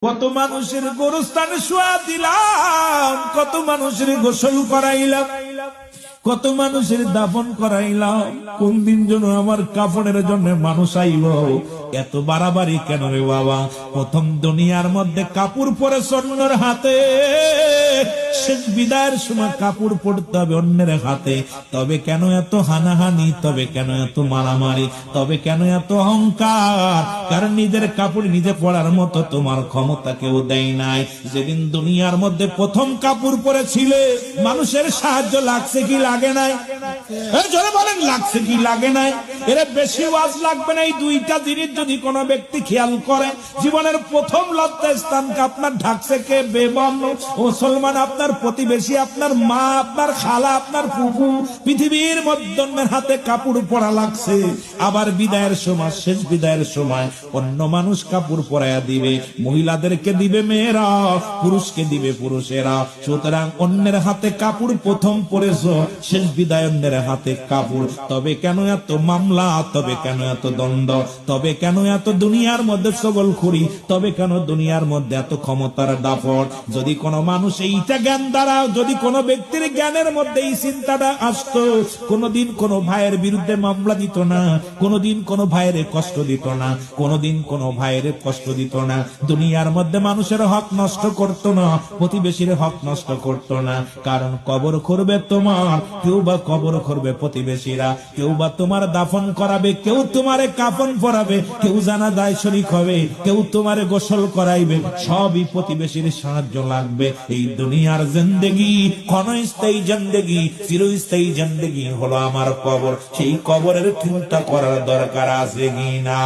কত মানুষের গোরস্থানে শোয়া দিলাম, কত মানুষের গোসল করাইলাম, কত মানুষের দাফন করাইলাম। কোন দিন যেন আমার কাফনের জন্য মানুষ আইব। এত বাড়াবাড়ি কেন রে বাবা? প্রথম দুনিয়ার মধ্যে কাপড় পরে অন্যের হাতে, শেষ বিদায়ের সময় কাপড় পড়তে হবে অন্যের হাতে। তবে কেন এত হানাহানি? তবে কেন এত মারামারি? তবে কেন এত অহংকার? কারণ নিজের কাপড় নিজে পরার মতো তোমার ক্ষমতা কেউ দেয় নাই। যেদিন দুনিয়ার মধ্যে প্রথম কাপড় পরেছিলে, মানুষের সাহায্য লাগছে কি লাগে নাই? জোরে বলেন, লাগছে কি লাগে নাই? এর বেশি ওয়াজ লাগবে না। এই দুইটা জিনিস যদি কোন ব্যক্তি খেয়াল করে, জীবনের প্রথম লজ্জা স্থানকে আপনার ঢাকছে কে? বেবর্ণ মুসলমান, আপনার প্রতিবেশী, আপনার মা, আপনার খালা, আপনার ফুফু। পৃথিবীর মধ্যমের হাতে কাপড় পরা লাগছে। আবার বিদায়ের সময়, শেষ বিদায়ের সময় অন্য মানুষ কাপড় পরাইয়া দিবে। মহিলাদেরকে দিবে মেয়েরা, পুরুষকে দিবে পুরুষেরা। সুতরাং অন্যের হাতে কাপড় প্রথম পরেছ, শেষ বিদায় অন্যের হাতে কাপড়। তবে কেন এত মামলা? তবে কেন এত দ্বন্দ্ব? তবে কেন এত দুনিয়ার মধ্যে ছগলখড়ি? তবে কেন দুনিয়ার মধ্যে এত ক্ষমতার দাপট? যদি কোন মানুষ এইটা জ্ঞান দ্বারা, যদি কোন ব্যক্তির জ্ঞানের মধ্যে এই চিন্তাটা আসতো, কোনদিন কোন ভাইয়ের বিরুদ্ধে মামলা দিত না, কোনদিন কোন ভাইয়ের কষ্ট দিত না, কোনদিন কোন ভাইয়ের কষ্ট দিত না, দুনিয়ার মধ্যে মানুষের হক নষ্ট করত না, প্রতিবেশীর হক নষ্ট করত না। কারণ কবর করবে তোমার, কেউ বা কবর করবে প্রতিবেশীরা, কেউ বা তোমার দাফন করাবে, কেউ তোমারে কাফন পরাবে, কেউ জানাজায় শরীক হবে, কেউ তোমারে গোসল করাইবে। সবই প্রতিবেশীর সাহায্য লাগবে। এই দুনিয়ার জিন্দেগি ক্ষণস্থায়ী জিন্দেগি, চিরস্থায়ী জিন্দেগি হলো আমার কবর। সেই কবরের চিন্তা করার দরকার আছে কিনা?